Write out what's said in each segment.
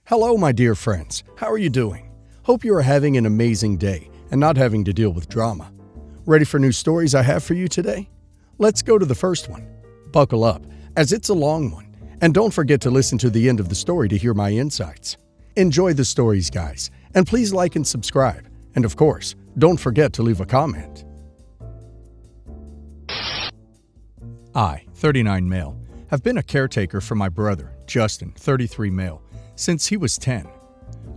Hello, my dear friends. How are you doing? Hope you are having an amazing day and not having to deal with drama. Ready for new stories I have for you today? Let's go to the first one. Buckle up, as it's a long one, and don't forget to listen to the end of the story to hear my insights. Enjoy the stories, guys, and please like and subscribe. And of course, don't forget to leave a comment. I, 39 male, have been a caretaker for my brother, Justin, 33 male, since he was 10.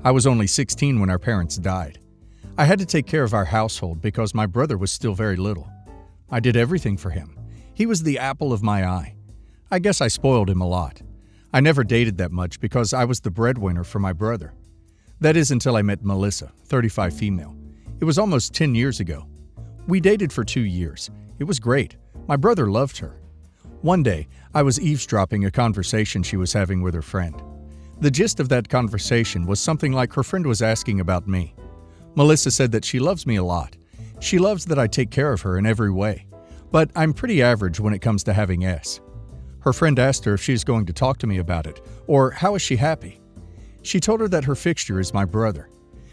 I was only 16 when our parents died. I had to take care of our household because my brother was still very little. I did everything for him. He was the apple of my eye. I guess I spoiled him a lot. I never dated that much because I was the breadwinner for my brother. That is until I met Melissa, 35 female. It was almost 10 years ago. We dated for 2 years. It was great. My brother loved her. One day, I was eavesdropping a conversation she was having with her friend. The gist of that conversation was something like her friend was asking about me. Melissa said that she loves me a lot. She loves that I take care of her in every way. But I'm pretty average when it comes to having S. Her friend asked her if she's going to talk to me about it, or how is she happy. She told her that her fixture is my brother.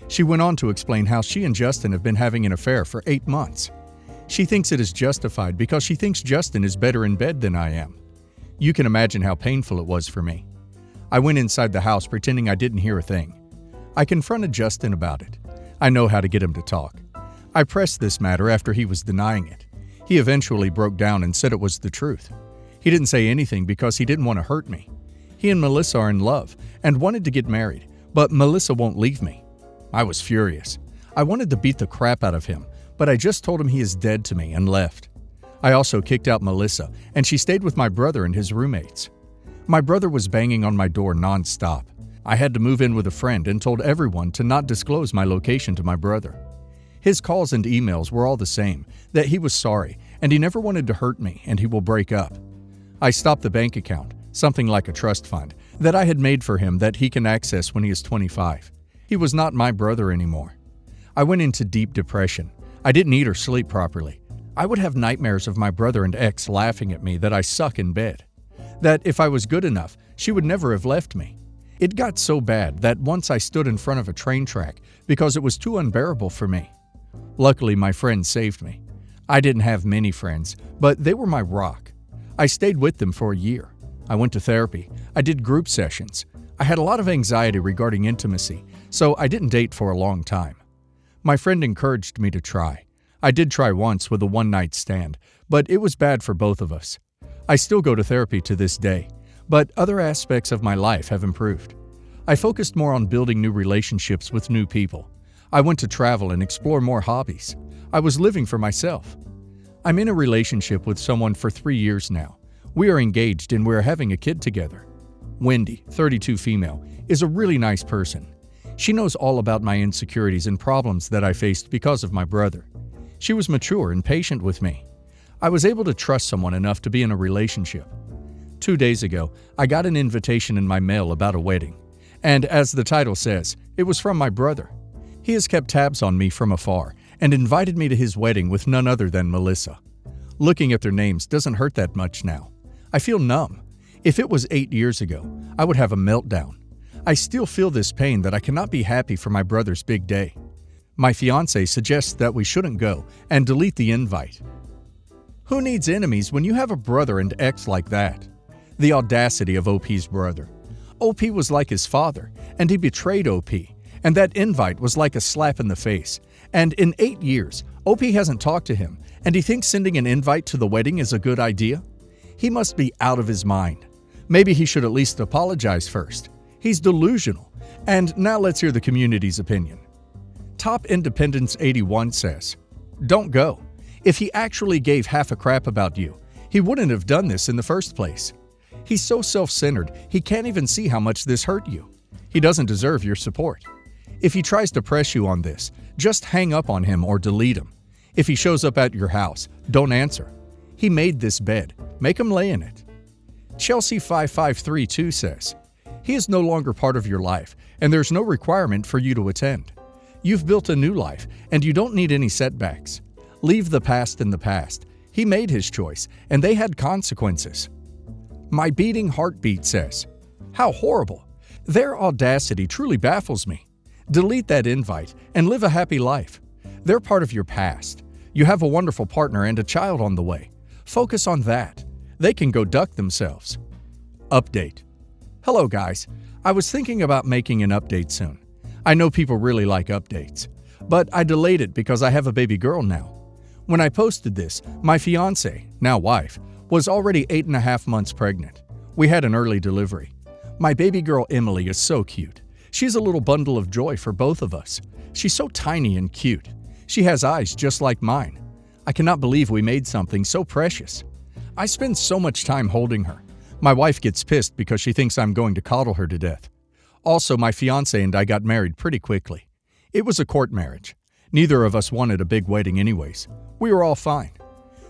She went on to explain how she and Justin have been having an affair for 8 months. She thinks it is justified because she thinks Justin is better in bed than I am. You can imagine how painful it was for me. I went inside the house pretending I didn't hear a thing. I confronted Justin about it. I know how to get him to talk. I pressed this matter after he was denying it. He eventually broke down and said it was the truth. He didn't say anything because he didn't want to hurt me. He and Melissa are in love and wanted to get married, but Melissa won't leave me. I was furious. I wanted to beat the crap out of him, but I just told him he is dead to me and left. I also kicked out Melissa, and she stayed with my brother and his roommates. My brother was banging on my door non-stop. I had to move in with a friend and told everyone to not disclose my location to my brother. His calls and emails were all the same, that he was sorry and he never wanted to hurt me and he will break up. I stopped the bank account, something like a trust fund, that I had made for him that he can access when he is 25. He was not my brother anymore. I went into deep depression. I didn't eat or sleep properly. I would have nightmares of my brother and ex laughing at me that I suck in bed. That if I was good enough, she would never have left me. It got so bad that once I stood in front of a train track because it was too unbearable for me. Luckily, my friends saved me. I didn't have many friends, but they were my rock. I stayed with them for a year. I went to therapy. I did group sessions. I had a lot of anxiety regarding intimacy, so I didn't date for a long time. My friend encouraged me to try. I did try once with a one-night stand, but it was bad for both of us. I still go to therapy to this day, but other aspects of my life have improved. I focused more on building new relationships with new people. I went to travel and explore more hobbies. I was living for myself. I'm in a relationship with someone for 3 years now. We are engaged and we are having a kid together. Wendy, 32 female, is a really nice person. She knows all about my insecurities and problems that I faced because of my brother. She was mature and patient with me. I was able to trust someone enough to be in a relationship. 2 days ago, I got an invitation in my mail about a wedding. And as the title says, it was from my brother. He has kept tabs on me from afar and invited me to his wedding with none other than Melissa. Looking at their names doesn't hurt that much now. I feel numb. If it was 8 years ago, I would have a meltdown. I still feel this pain that I cannot be happy for my brother's big day. My fiancé suggests that we shouldn't go and delete the invite. Who needs enemies when you have a brother and ex like that? The audacity of OP's brother. OP was like his father, and he betrayed OP, and that invite was like a slap in the face. And in 8 years, OP hasn't talked to him, and he thinks sending an invite to the wedding is a good idea? He must be out of his mind. Maybe he should at least apologize first. He's delusional. And now let's hear the community's opinion. Top Independence 81 says, "Don't go. If he actually gave half a crap about you, he wouldn't have done this in the first place. He's so self-centered, he can't even see how much this hurt you. He doesn't deserve your support. If he tries to press you on this, just hang up on him or delete him. If he shows up at your house, don't answer. He made this bed. Make him lay in it." Chelsea 5532 says, "He is no longer part of your life, and there's no requirement for you to attend. You've built a new life, and you don't need any setbacks. Leave the past in the past. He made his choice, and they had consequences." My Beating Heartbeat says, "How horrible. Their audacity truly baffles me. Delete that invite and live a happy life. They're part of your past. You have a wonderful partner and a child on the way. Focus on that. They can go duck themselves. Update. Hello guys. I was thinking about making an update soon. I know people really like updates, but I delayed it because I have a baby girl now. When I posted this, my fiance, now wife, was already 8.5 months pregnant. We had an early delivery. My baby girl Emily is so cute. She's a little bundle of joy for both of us. She's so tiny and cute. She has eyes just like mine. I cannot believe we made something so precious. I spend so much time holding her. My wife gets pissed because she thinks I'm going to coddle her to death. Also, my fiance and I got married pretty quickly. It was a court marriage. Neither of us wanted a big wedding anyways. We were all fine.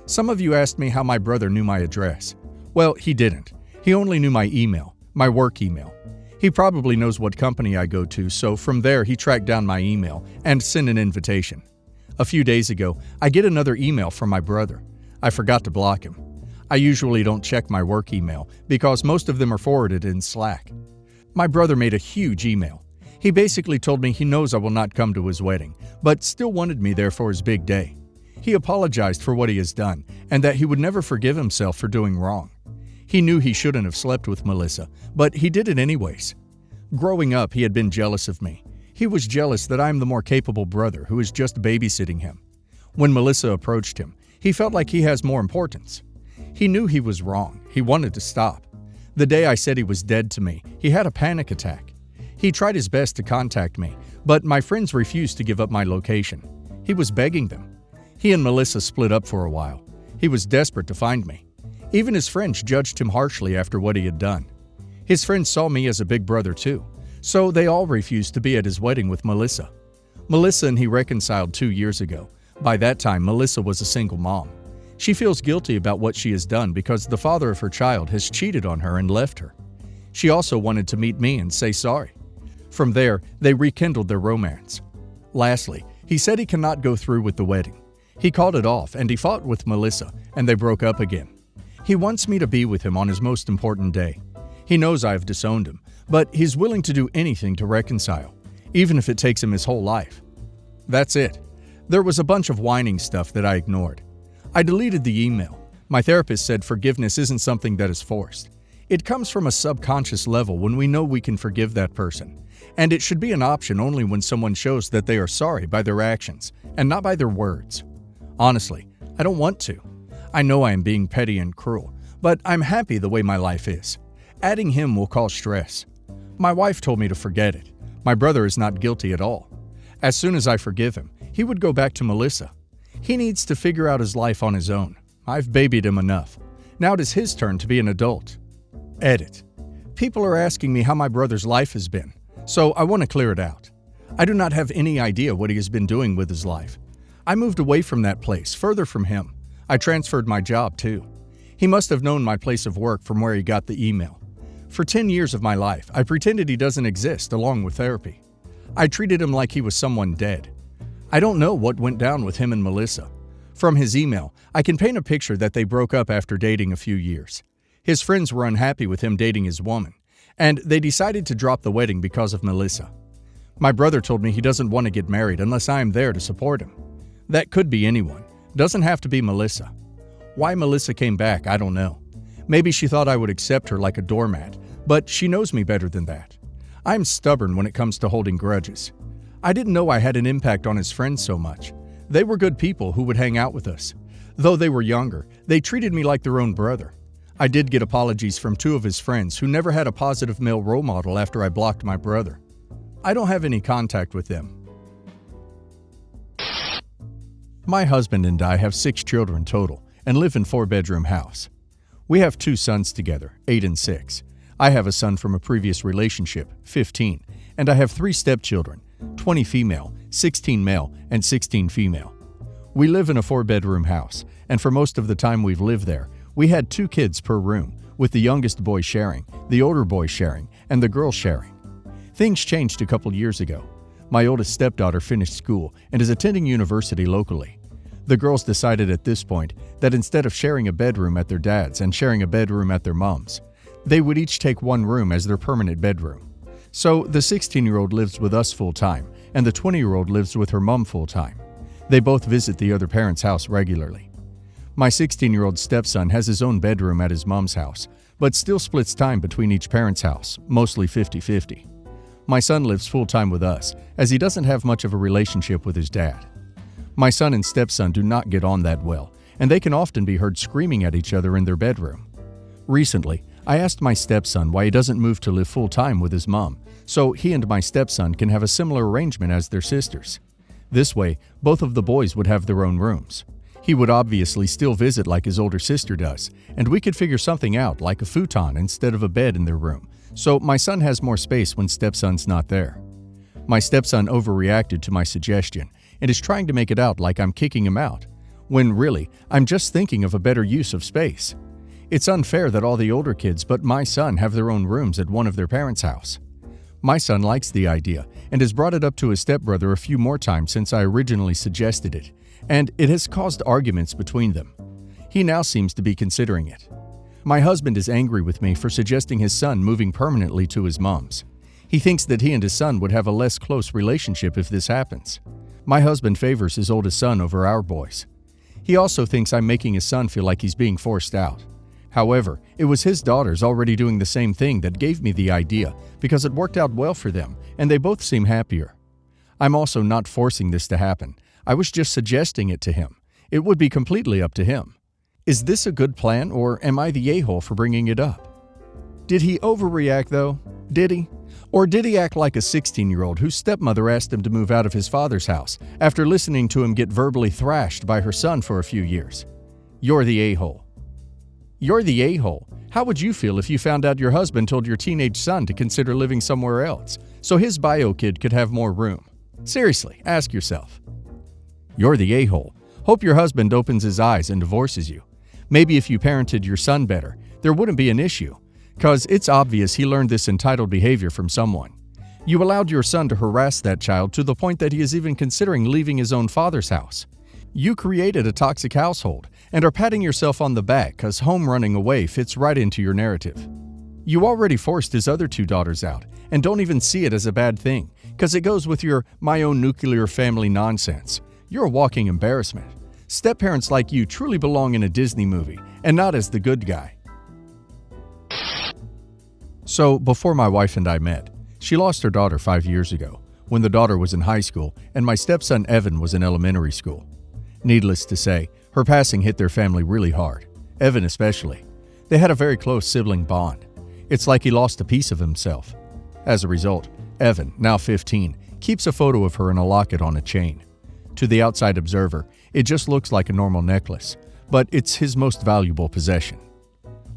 Some of you asked me how my brother knew my address. Well, he didn't. He only knew my email, my work email. He probably knows what company I go to, so from there he tracked down my email and sent an invitation. A few days ago, I get another email from my brother. I forgot to block him. I usually don't check my work email because most of them are forwarded in Slack. My brother made a huge email. He basically told me he knows I will not come to his wedding, but still wanted me there for his big day. He apologized for what he has done and that he would never forgive himself for doing wrong. He knew he shouldn't have slept with Melissa, but he did it anyways. Growing up, he had been jealous of me. He was jealous that I am the more capable brother who is just babysitting him. When Melissa approached him, he felt like he has more importance. He knew he was wrong. He wanted to stop. The day I said he was dead to me, he had a panic attack. He tried his best to contact me, but my friends refused to give up my location. He was begging them. He and Melissa split up for a while. He was desperate to find me. Even his friends judged him harshly after what he had done. His friends saw me as a big brother too, so they all refused to be at his wedding with Melissa. Melissa and he reconciled 2 years ago. By that time, Melissa was a single mom. She feels guilty about what she has done because the father of her child has cheated on her and left her. She also wanted to meet me and say sorry. From there, they rekindled their romance. Lastly, he said he cannot go through with the wedding. He called it off and he fought with Melissa, and they broke up again. He wants me to be with him on his most important day. He knows I have disowned him, but he's willing to do anything to reconcile, even if it takes him his whole life. That's it. There was a bunch of whining stuff that I ignored. I deleted the email. My therapist said forgiveness isn't something that is forced. It comes from a subconscious level when we know we can forgive that person, and it should be an option only when someone shows that they are sorry by their actions and not by their words. Honestly, I don't want to. I know I am being petty and cruel, but I'm happy the way my life is. Adding him will cause stress. My wife told me to forget it. My brother is not guilty at all. As soon as I forgive him, he would go back to Melissa. He needs to figure out his life on his own. I've babied him enough. Now it is his turn to be an adult. Edit. People are asking me how my brother's life has been, so I want to clear it out. I do not have any idea what he has been doing with his life. I moved away from that place, further from him. I transferred my job too. He must have known my place of work from where he got the email. For 10 years of my life, I pretended he doesn't exist along with therapy. I treated him like he was someone dead. I don't know what went down with him and Melissa. From his email, I can paint a picture that they broke up after dating a few years. His friends were unhappy with him dating his woman, and they decided to drop the wedding because of Melissa. My brother told me he doesn't want to get married unless I am there to support him. That could be anyone. Doesn't have to be Melissa. Why Melissa came back, I don't know. Maybe she thought I would accept her like a doormat, but she knows me better than that. I'm stubborn when it comes to holding grudges. I didn't know I had an impact on his friends so much. They were good people who would hang out with us. Though they were younger, they treated me like their own brother. I did get apologies from 2 of his friends who never had a positive male role model after I blocked my brother. I don't have any contact with them. My husband and I have 6 children total and live in 4-bedroom house. We have 2 sons together, 8 and 6. I have a son from a previous relationship, 15, and I have 3 stepchildren, 20 female, 16 male, and 16 female. We live in a 4-bedroom house, and for most of the time we've lived there, we had 2 kids per room, with the youngest boy sharing, the older boy sharing, and the girl sharing. Things changed a couple years ago. My oldest stepdaughter finished school and is attending university locally. The girls decided at this point that instead of sharing a bedroom at their dad's and sharing a bedroom at their mom's, they would each take one room as their permanent bedroom. So the 16-year-old lives with us full-time, and the 20-year-old lives with her mom full-time. They both visit the other parent's house regularly. My 16-year-old stepson has his own bedroom at his mom's house, but still splits time between each parent's house, mostly 50-50. My son lives full-time with us, as he doesn't have much of a relationship with his dad. My son and stepson do not get on that well, and they can often be heard screaming at each other in their bedroom. Recently, I asked my stepson why he doesn't move to live full-time with his mom, so he and my stepson can have a similar arrangement as their sisters. This way, both of the boys would have their own rooms. He would obviously still visit like his older sister does, and we could figure something out like a futon instead of a bed in their room, so my son has more space when stepson's not there. My stepson overreacted to my suggestion and is trying to make it out like I'm kicking him out, when really, I'm just thinking of a better use of space. It's unfair that all the older kids but my son have their own rooms at one of their parents' house. My son likes the idea and has brought it up to his stepbrother a few more times since I originally suggested it, and it has caused arguments between them. He now seems to be considering it. My husband is angry with me for suggesting his son moving permanently to his mom's. He thinks that he and his son would have a less close relationship if this happens. My husband favors his oldest son over our boys. He also thinks I'm making his son feel like he's being forced out. However, it was his daughters already doing the same thing that gave me the idea because it worked out well for them and they both seem happier. I'm also not forcing this to happen. I was just suggesting it to him. It would be completely up to him. Is this a good plan, or am I the a-hole for bringing it up? Did he overreact though? Did he? Or did he act like a 16-year-old whose stepmother asked him to move out of his father's house after listening to him get verbally thrashed by her son for a few years? You're the a-hole. You're the a-hole. How would you feel if you found out your husband told your teenage son to consider living somewhere else so his bio kid could have more room? Seriously, ask yourself. You're the a-hole. Hope your husband opens his eyes and divorces you. Maybe if you parented your son better, there wouldn't be an issue, because it's obvious he learned this entitled behavior from someone. You allowed your son to harass that child to the point that he is even considering leaving his own father's house. You created a toxic household and are patting yourself on the back because home running away fits right into your narrative. You already forced his other two daughters out and don't even see it as a bad thing because it goes with your my own nuclear family nonsense. You're a walking embarrassment. Step-parents like you truly belong in a Disney movie and not as the good guy. So, before my wife and I met, she lost her daughter 5 years ago, when the daughter was in high school and my stepson Evan was in elementary school. Needless to say, her passing hit their family really hard, Evan especially. They had a very close sibling bond. It's like he lost a piece of himself. As a result, Evan, now 15, keeps a photo of her in a locket on a chain. To the outside observer, it just looks like a normal necklace, but it's his most valuable possession.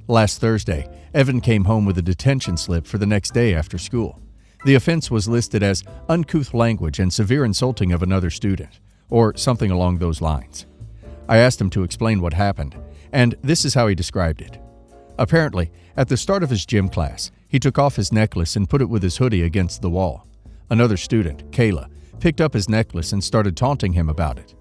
Last Thursday, Evan came home with a detention slip for the next day after school. The offense was listed as uncouth language and severe insulting of another student, or something along those lines. I asked him to explain what happened, and this is how he described it. Apparently, at the start of his gym class, he took off his necklace and put it with his hoodie against the wall. Another student, Kayla, picked up his necklace and started taunting him about it.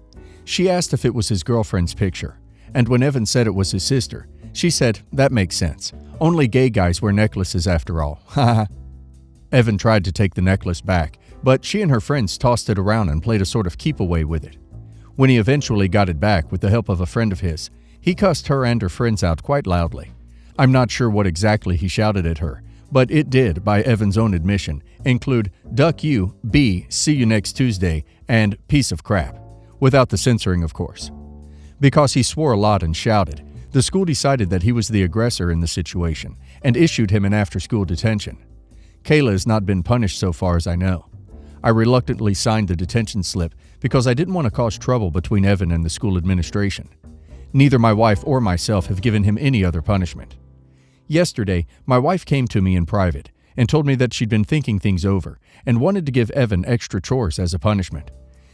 She asked if it was his girlfriend's picture, and when Evan said it was his sister, she said, "That makes sense. Only gay guys wear necklaces after all." Haha. Evan tried to take the necklace back, but she and her friends tossed it around and played a sort of keep away with it. When he eventually got it back with the help of a friend of his, he cussed her and her friends out quite loudly. I'm not sure what exactly he shouted at her, but it did, by Evan's own admission, include "duck you," "B, see you next Tuesday," and "piece of crap," without the censoring, of course. Because he swore a lot and shouted, the school decided that he was the aggressor in the situation and issued him an after-school detention. Kayla has not been punished so far as I know. I reluctantly signed the detention slip because I didn't want to cause trouble between Evan and the school administration. Neither my wife or myself have given him any other punishment. Yesterday, my wife came to me in private and told me that she'd been thinking things over and wanted to give Evan extra chores as a punishment.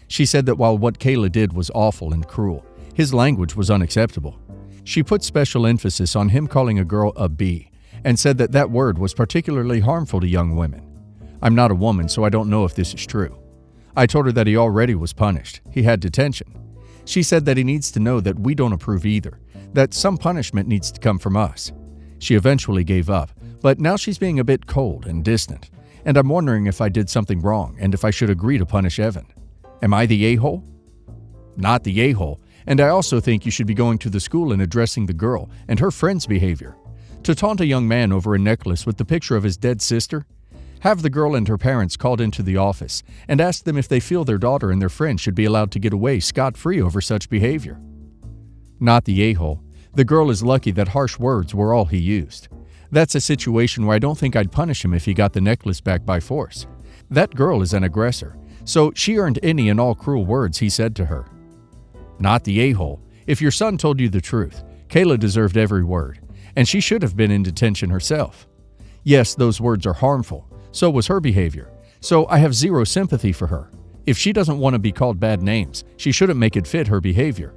She said that while what Kayla did was awful and cruel, his language was unacceptable. She put special emphasis on him calling a girl a B and said that that word was particularly harmful to young women. I'm not a woman, so I don't know if this is true. I told her that he already was punished. He had detention. She said that he needs to know that we don't approve either, that some punishment needs to come from us. She eventually gave up, but now she's being a bit cold and distant, and I'm wondering if I did something wrong and if I should agree to punish Evan. Am I the a-hole? Not the a-hole, and I also think you should be going to the school and addressing the girl and her friend's behavior. To taunt a young man over a necklace with the picture of his dead sister? Have the girl and her parents called into the office and ask them if they feel their daughter and their friend should be allowed to get away scot-free over such behavior. Not the a-hole. The girl is lucky that harsh words were all he used. That's a situation where I don't think I'd punish him if he got the necklace back by force. That girl is an aggressor, so she earned any and all cruel words he said to her. Not the a-hole. If your son told you the truth, Kayla deserved every word, and she should have been in detention herself. Yes, those words are harmful. So was her behavior. So I have zero sympathy for her. If she doesn't want to be called bad names, she shouldn't make it fit her behavior.